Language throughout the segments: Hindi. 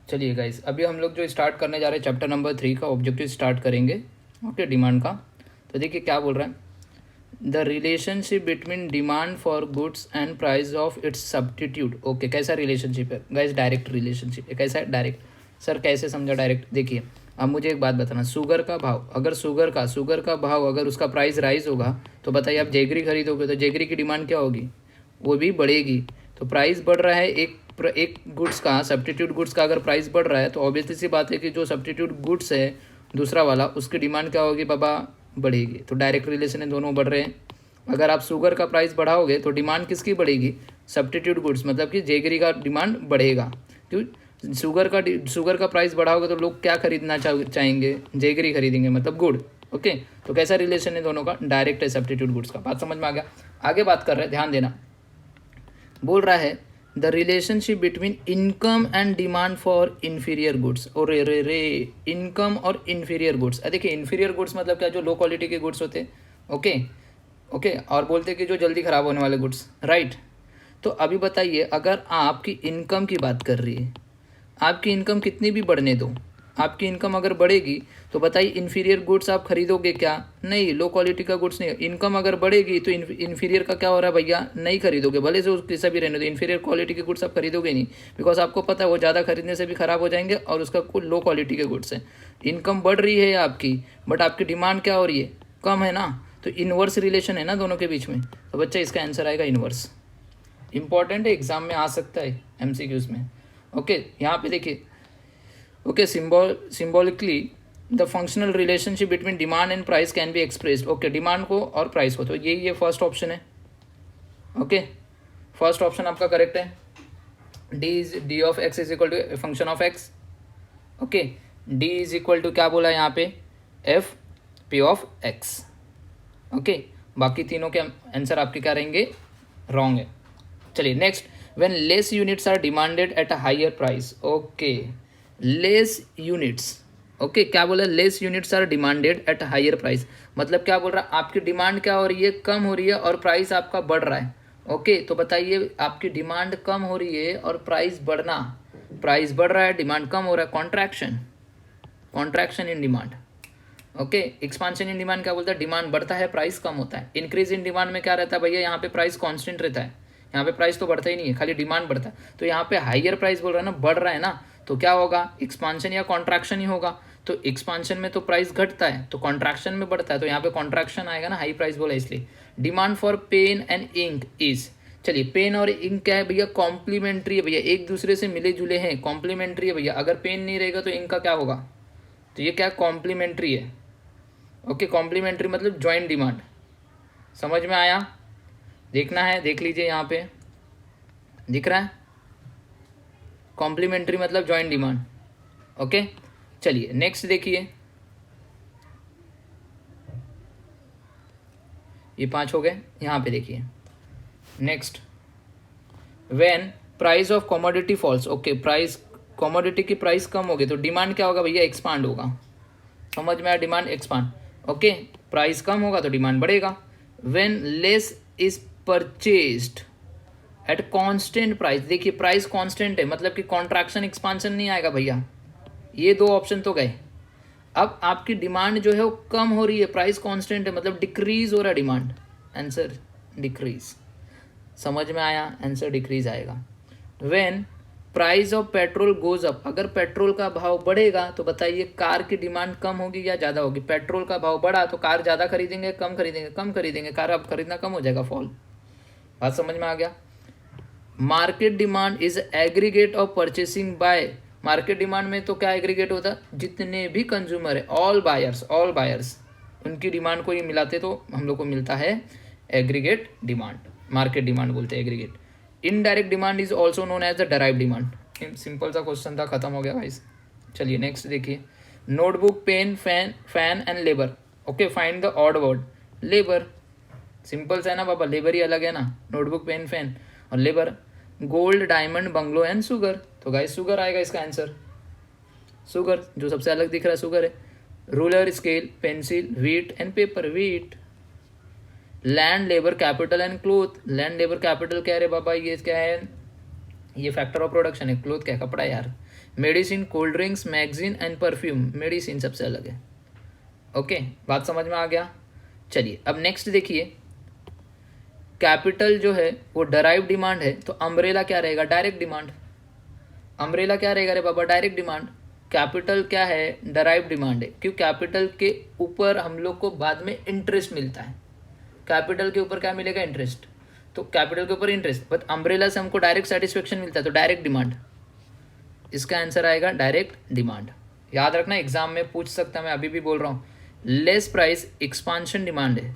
चलिए गाइस, अभी हम लोग जो स्टार्ट करने जा रहे हैं चैप्टर नंबर 3 का ऑब्जेक्टिव स्टार्ट करेंगे। ओके, डिमांड का। तो देखिए क्या बोल रहा है, the relationship between demand for goods and price of its substitute. Okay, कैसा रिलेशनशिप है गाइस? डायरेक्ट रिलेशनशिप है। कैसा है? डायरेक्ट। सर कैसे समझा डायरेक्ट? देखिए, अब मुझे एक बात बताना, शुगर का भाव, अगर शुगर का भाव अगर उसका प्राइस राइज होगा तो बताइए, आप जेगरी खरीदोगे तो जेगरी की डिमांड क्या होगी? वो भी बढ़ेगी। तो प्राइस बढ़ रहा है एक गुड्स का, सब्स्टिट्यूट गुड्स का अगर प्राइस बढ़ रहा है तो ऑब्वियसली सी बात है कि जो सब्स्टिट्यूट गुड्स है दूसरा वाला, उसकी डिमांड क्या होगी बाबा? बढ़ेगी। तो डायरेक्ट रिलेशन है, दोनों बढ़ रहे हैं। अगर आप शुगर का प्राइस बढ़ाओगे तो डिमांड किसकी बढ़ेगी? सब्स्टिट्यूट गुड्स, मतलब कि जेगरी का डिमांड बढ़ेगा। क्यों? शुगर का प्राइस बढ़ाओगे तो लोग क्या खरीदना चाहेंगे? जेगरी खरीदेंगे, मतलब गुड़। ओके, तो कैसा रिलेशन है दोनों का? डायरेक्ट है सब्स्टिट्यूट गुड्स का। बात समझ में आ गया? आगे बात कर रहे हैं, ध्यान देना। बोल रहा है the relationship between income and demand for inferior goods. और रे इनकम और इन्फीरियर गुड्स। देखिए, इन्फीरियर गुड्स मतलब क्या? जो लो क्वालिटी के गुड्स होते। ओके ओके, और बोलते कि जो जल्दी ख़राब होने वाले गुड्स, राइट। तो अभी बताइए, अगर आपकी इनकम की बात कर रही है, आपकी इनकम कितनी भी बढ़ने दो, आपकी इनकम अगर बढ़ेगी तो बताइए इन्फीरियर गुड्स आप खरीदोगे क्या? नहीं, लो क्वालिटी का गुड्स नहीं। इनकम अगर बढ़ेगी तो इन्फीरियर का क्या हो रहा है भैया? नहीं खरीदोगे, भले से कैसा भी रहने दो, इन्फीरियर क्वालिटी के गुड्स आप खरीदोगे नहीं, बिकॉज आपको पता है वो ज़्यादा खरीदने से भी ख़राब हो जाएंगे और उसका कुल लो क्वालिटी के गुड्स हैं। इनकम बढ़ रही है आपकी, बट आपकी डिमांड क्या हो रही है? कम है ना। तो इन्वर्स रिलेशन है ना दोनों के बीच में। तो बच्चा इसका आंसर आएगा इन्वर्स। इंपॉर्टेंट है, एग्जाम में आ सकता है एमसीक्यूज में। ओके, यहाँ पे देखिए। Okay, symbolically the functional relationship between demand and price can be expressed. Okay, demand को और प्राइस को, तो ये फर्स्ट ऑप्शन है। ओके, फर्स्ट ऑप्शन आपका करेक्ट है। D of X is equal to function of X. Okay, D is equal to क्या बोला यहाँ पे? F P of X. Okay, बाकी तीनों के आंसर आपके क्या रहेंगे? रॉन्ग है। चलिए next, when less units are demanded at a higher price. Okay, less units. Okay, क्या बोला? Less units are demanded at higher price. मतलब क्या बोल रहा है? आपकी डिमांड क्या हो रही है? कम हो रही है, और प्राइस आपका बढ़ रहा है। ओके, तो बताइए, आपकी डिमांड कम हो रही है और प्राइस बढ़ना, प्राइस बढ़ रहा है, डिमांड कम हो रहा है, contraction, contraction in demand. Okay, expansion in demand क्या बोलता है? डिमांड बढ़ता है, प्राइस कम होता है। इंक्रीज इन डिमांड में क्या रहता है भैया? यहाँ पे प्राइस कांस्टेंट रहता है, यहाँ पे प्राइस तो बढ़ता ही नहीं है, खाली डिमांड बढ़ता है। तो यहाँ पे हाइयर प्राइस बोल रहा है ना, बढ़ रहा है ना, तो क्या होगा? एक्सपांशन या कॉन्ट्रैक्शन ही होगा। तो एक्सपांशन में तो प्राइस घटता है, तो कॉन्ट्रैक्शन में बढ़ता है, तो यहाँ पे कॉन्ट्रैक्शन आएगा ना, हाई प्राइस बोला इसलिए। Demand for pen and ink is, चलिए पेन और इंक क्या है भैया? कॉम्प्लीमेंट्री है भैया, एक दूसरे से मिले जुले हैं, कॉम्प्लीमेंट्री है भैया। अगर पेन नहीं रहेगा तो इंक का क्या होगा? तो ये क्या? कॉम्प्लीमेंट्री है। ओके, कॉम्प्लीमेंट्री मतलब ज्वाइंट डिमांड। समझ में आया? देखना है, देख लीजिए, यहाँ पे दिख रहा है, कॉम्प्लीमेंट्री मतलब ज्वाइंट डिमांड। ओके, चलिए नेक्स्ट देखिए, ये 5 हो गए। यहाँ पे देखिए next, when price of commodity falls. Okay, price, commodity की प्राइस कम होगी तो डिमांड क्या होगा भैया? एक्सपांड होगा। समझ में आया? Demand expand. ओके, प्राइस कम होगा तो डिमांड बढ़ेगा। When less is purchased at constant price. देखिए, प्राइस कांस्टेंट है, मतलब कि कॉन्ट्रैक्शन एक्सपांशन नहीं आएगा भैया। ये दो ऑप्शन तो गए। अब आपकी डिमांड जो है वो कम हो रही है, प्राइस कांस्टेंट है, मतलब डिक्रीज हो रहा है डिमांड। Answer decrease. समझ में आया? आंसर डिक्रीज आएगा। When price of petrol goes up, अगर पेट्रोल का भाव बढ़ेगा तो बताइए कार की डिमांड कम होगी या ज़्यादा होगी? पेट्रोल का भाव बढ़ा तो कार ज़्यादा खरीदेंगे, कम खरीदेंगे? कम खरीदेंगे, कार अब खरीदना कम हो जाएगा, फॉल। बात समझ में आ गया? Market demand is aggregate of purchasing by, market demand में तो क्या एग्रीगेट होता है? जितने भी कंज्यूमर है, ऑल बायर्स, उनकी डिमांड को ये मिलाते तो हम लोग को मिलता है एग्रीगेट डिमांड। मार्केट डिमांड बोलते हैं aggregate. Indirect demand is also known as the derived demand. Simple सा क्वेश्चन था, खत्म हो गया भाई। चलिए नेक्स्ट देखिए, notebook, pen, fan and labour. Okay, find the odd word. Labour, simple सा है ना बाबा, लेबर ही अलग है ना, नोटबुक, पेन, फैन और labour. Gold, diamond, bungalow and sugar, तो गाइस शुगर आएगा इसका आंसर। शुगर जो सबसे अलग दिख रहा है शुगर है। Ruler, scale, pencil, wheat and paper, wheat. Land, labour, capital and cloth, land, labour, capital क्या है रे बाबा? ये क्या है? ये फैक्टर ऑफ प्रोडक्शन है, क्लोथ क्या कपड़ा यार। Medicine, cold drinks, magazine and perfume, medicine सबसे अलग है। ओके, बात समझ में आ गया। चलिए अब नेक्स्ट देखिए, कैपिटल जो है वो डराइव डिमांड है, तो अम्ब्रेला क्या रहेगा, डायरेक्ट डिमांड। अम्ब्रेला क्या रहेगा रे बाबा, डायरेक्ट डिमांड। कैपिटल क्या है, डराइव डिमांड है, क्यों, कैपिटल के ऊपर हम लोग को बाद में इंटरेस्ट मिलता है। कैपिटल के ऊपर क्या मिलेगा, इंटरेस्ट, तो कैपिटल के ऊपर इंटरेस्ट, बट अम्ब्रेला से हमको डायरेक्ट सेटिस्फेक्शन मिलता है, तो डायरेक्ट डिमांड। इसका आंसर आएगा डायरेक्ट डिमांड। याद रखना एग्जाम में पूछ सकता है, मैं अभी भी बोल रहा हूँ। लेस प्राइस एक्सपांशन डिमांड है,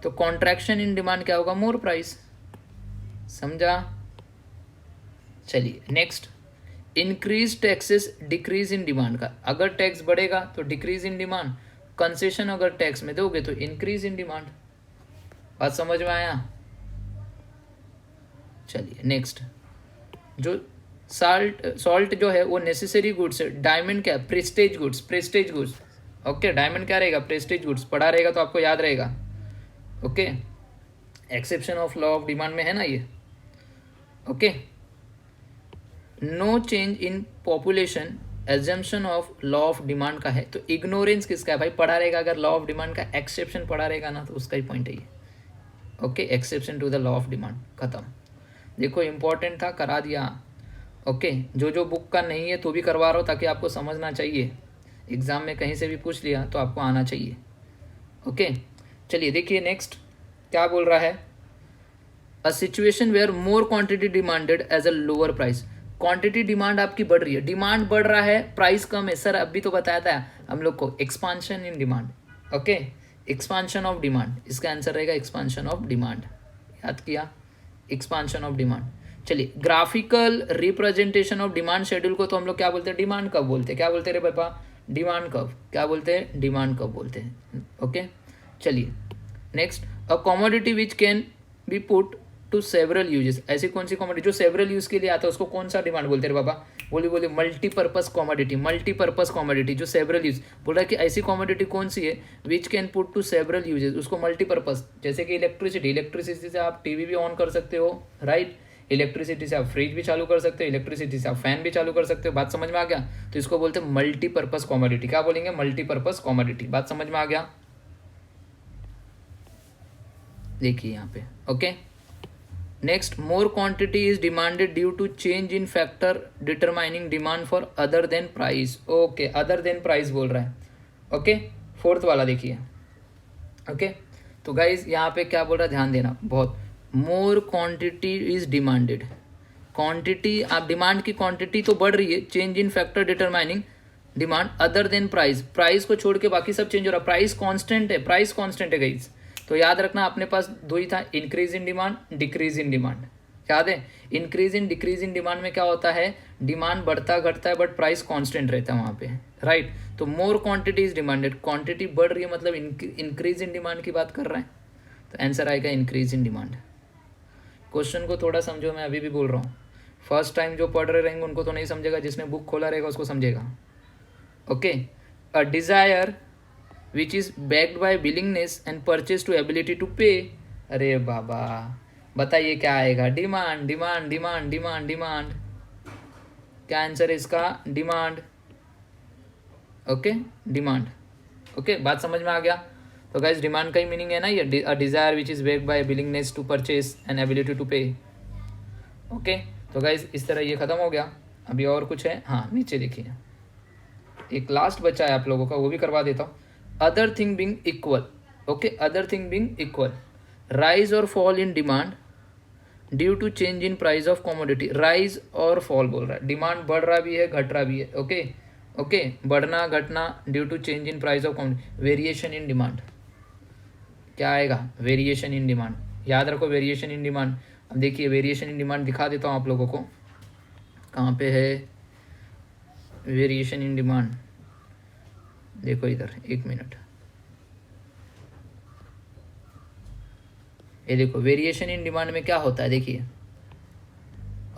तो कॉन्ट्रैक्शन इन डिमांड क्या होगा, मोर प्राइस। समझा। चलिए next, increase taxes decrease in demand का, अगर टैक्स बढ़ेगा तो डिक्रीज इन डिमांड, कंसेशन अगर टैक्स में दोगे तो इंक्रीज इन डिमांड। बात समझ में आया। चलिए नेक्स्ट, जो सॉल्ट जो है वो नेसेसरी गुड्स है, डायमंड क्या, prestige goods, prestige goods. Okay, diamond क्या रहेगा, प्रेस्टेज गुड्स, पढ़ा रहेगा तो आपको याद रहेगा। Okay, exception of law of demand में है ना ये। Okay, no change in population, assumption of law of demand का है, तो इग्नोरेंस किसका है भाई, पढ़ा रहेगा। अगर लॉ ऑफ डिमांड का एक्सेप्शन पढ़ा रहेगा ना तो उसका ही पॉइंट है ये। Okay, exception to the law of demand, खत्म। देखो इंपॉर्टेंट था, करा दिया। ओके, जो बुक का नहीं है तो भी करवा रहा हूँ ताकि आपको समझना चाहिए, एग्जाम में कहीं से भी पूछ लिया तो आपको आना चाहिए। ओके, चलिए देखिए नेक्स्ट क्या बोल रहा है, a situation where more quantity demanded as a lower price. Quantity demand आपकी बढ़ रही है, डिमांड बढ़ रहा है, प्राइस कम है। सर अभी तो बताया था हम लोग को, expansion in demand. Okay, expansion of demand, इसका आंसर रहेगा एक्सपांशन ऑफ डिमांड। याद किया, एक्सपांशन ऑफ डिमांड। चलिए, graphical representation of demand schedule को तो हम लोग क्या बोलते हैं, डिमांड कर्व बोलते हैं। क्या बोलते हैं रे पापा, डिमांड कर्व। क्या बोलते हैं, डिमांड कर्व बोलते हैं। ओके, चलिए next, a commodity which can be put to several uses. ऐसी कौन सी कमोडिटी जो सेवरल यूज के लिए आता है उसको कौन सा डिमांड बोलते हैं रे बाबा, बोलिए मल्टीपर्पज कमोडिटी। मल्टीपर्पज कमोडिटी जो सेवरल यूज, बोल रहा है कि ऐसी कमोडिटी कौन सी है which can put to several uses, उसको मल्टीपर्पज। जैसे कि इलेक्ट्रिसिटी, इलेक्ट्रिसिटी से आप टीवी भी ऑन कर सकते हो, राइट। इलेक्ट्रिसिटी से आप फ्रिज भी चालू कर सकते हो, इलेक्ट्रिसिटी से आप फैन भी चालू कर सकते हो। बात समझ में आ गया, तो इसको बोलते हैं मल्टीपर्पज कमोडिटी। क्या बोलेंगे, मल्टीपर्पज कमोडिटी। बात समझ में आ गया, देखिए यहाँ पे। Okay, next, more quantity is demanded due to change in factor determining demand for other than price. Okay, other than price बोल रहा है। ओके, फोर्थ वाला देखिए। ओके, तो गाइज यहाँ पे क्या बोल रहा है, ध्यान देना बहुत। मोर क्वांटिटी इज डिमांडेड, क्वांटिटी, आप डिमांड की क्वांटिटी तो बढ़ रही है, change in factor determining demand other than price, price को छोड़ के बाकी सब चेंज हो रहा है। प्राइस कांस्टेंट है, प्राइस कांस्टेंट है गाइस। तो याद रखना, अपने पास दो ही था, increase in demand, decrease in demand. याद है, increase in decrease in demand में क्या होता है, डिमांड बढ़ता घटता है बट प्राइस कांस्टेंट रहता है वहाँ पे, राइट। तो मोर क्वांटिटी इज डिमांडेड, क्वांटिटी बढ़ रही है मतलब इंक्रीज इन डिमांड की बात कर रहे हैं, तो आंसर आएगा इंक्रीज इन डिमांड। क्वेश्चन को थोड़ा समझो, मैं अभी भी बोल रहा हूँ, फर्स्ट टाइम जो पढ़ रहे रहेंगे उनको तो नहीं समझेगा, जिसने बुक खोला रहेगा उसको समझेगा। Okay, a desire which is backed by willingness and purchase to ability to pay. अरे बाबा बताइए क्या आएगा, demand demand demand demand demand. क्या आंसर है इसका, डिमांड। Okay, demand. ओके, बात समझ में आ गया। तो गाइस डिमांड का ही मीनिंग है ना ये, a desire which is backed by willingness to purchase and ability to pay. Okay, तो गाइस इस तरह ये ख़त्म हो गया। अभी और कुछ है, हाँ नीचे देखिए, एक लास्ट बचा है आप लोगों का, वो भी करवा देता हूँ। Other thing being equal. Okay, other thing being equal, rise और fall in demand due to change in price of commodity. Rise और फॉल बोल रहा है, डिमांड बढ़ रहा भी है घट रहा भी है। ओके ओके, बढ़ना घटना due to change in price of commodity. Variation in demand क्या आएगा, वेरिएशन इन डिमांड। याद रखो वेरिएशन इन डिमांड। अब देखिए वेरिएशन इन डिमांड दिखा देता हूँ आप लोगों को, कहाँ पे है वेरिएशन इन डिमांड। देखो इधर, एक मिनट, ये देखो वेरिएशन इन डिमांड में क्या होता है, देखिए।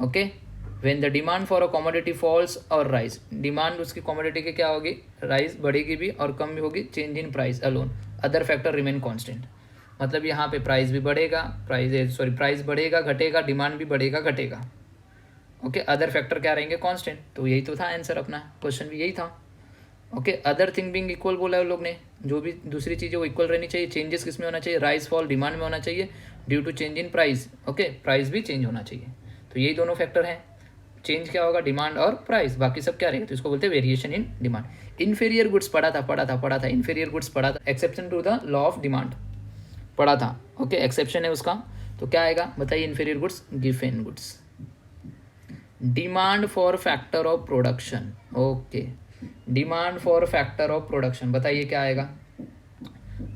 Okay, when the demand for a commodity falls और राइज, डिमांड उसकी कमोडिटी की क्या होगी, राइज बढ़ेगी भी और कम भी होगी, change in price alone, other factor remain constant. मतलब यहाँ पे प्राइस भी बढ़ेगा, प्राइस बढ़ेगा घटेगा, डिमांड भी बढ़ेगा घटेगा। ओके, अदर फैक्टर क्या रहेंगे, कांस्टेंट। तो यही तो था आंसर अपना, क्वेश्चन भी यही था। Okay, other thing being equal बोला है लोग ने, जो भी दूसरी चीज़ें वो इक्वल रहनी चाहिए। चेंजेस किस में होना चाहिए, राइज फॉल डिमांड में होना चाहिए due to change in price. Okay, price भी चेंज होना चाहिए। तो यही दोनों फैक्टर हैं। चेंज क्या होगा, डिमांड और प्राइस, बाकी सब क्या रहेगा, तो इसको बोलते हैं variation in demand. Inferior goods पढ़ा था, इन्फीरियर गुड्स पढ़ा था, exception to the law of demand पढ़ा था। ओके, एक्सेप्शन है उसका, तो क्या आएगा बताइए, inferior goods, given goods. Demand for factor of production, okay, demand for factor of production, बताइए क्या आएगा।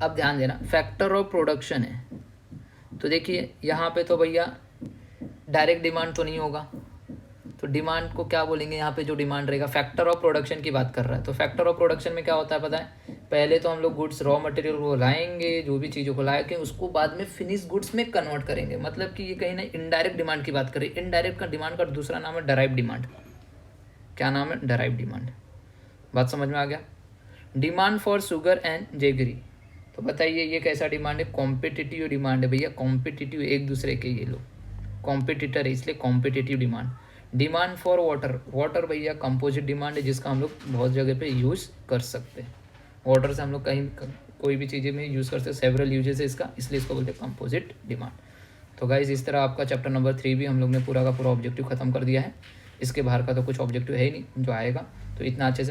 अब ध्यान देना, फैक्टर ऑफ प्रोडक्शन है, तो देखिए यहाँ पे तो भैया डायरेक्ट डिमांड तो नहीं होगा, तो डिमांड को क्या बोलेंगे यहाँ पे, जो डिमांड रहेगा, फैक्टर ऑफ प्रोडक्शन की बात कर रहा है। तो फैक्टर ऑफ प्रोडक्शन में क्या होता है पता है, पहले तो हम लोग गुड्स रॉ मटेरियल को लाएंगे, जो भी चीज़ों को लाए के उसको बाद में फिनिश गुड्स में कन्वर्ट करेंगे। मतलब कि ये कहीं ना इनडायरेक्ट डिमांड की बात करें। इनडायरेक्ट का डिमांड का दूसरा नाम है डराइव डिमांड। क्या नाम है, डराइव डिमांड। बात समझ में आ गया। Demand for sugar and jaggery, तो बताइए ये कैसा डिमांड है, कॉम्पिटिटिव डिमांड है भैया, कॉम्पिटिटिव, एक दूसरे के ये लोग कॉम्पिटिटर है, इसलिए competitive demand. Demand for water, water भैया कंपोजिट डिमांड है, जिसका हम लोग बहुत जगह पे यूज़ कर सकते हैं। वाटर से हम लोग कहीं कोई भी चीज़ें में यूज़ कर सकते हैं, सेवरल यूजेस है इसका, इसलिए इसको बोलते हैं कंपोजिट डिमांड। तो गाइज इस तरह आपका चैप्टर नंबर 3 भी हम लोग ने पूरा का पूरा ऑब्जेक्टिव खत्म कर दिया है। इसके बाहर का तो कुछ ऑब्जेक्टिव है ही नहीं जो आएगा, तो इतना अच्छे से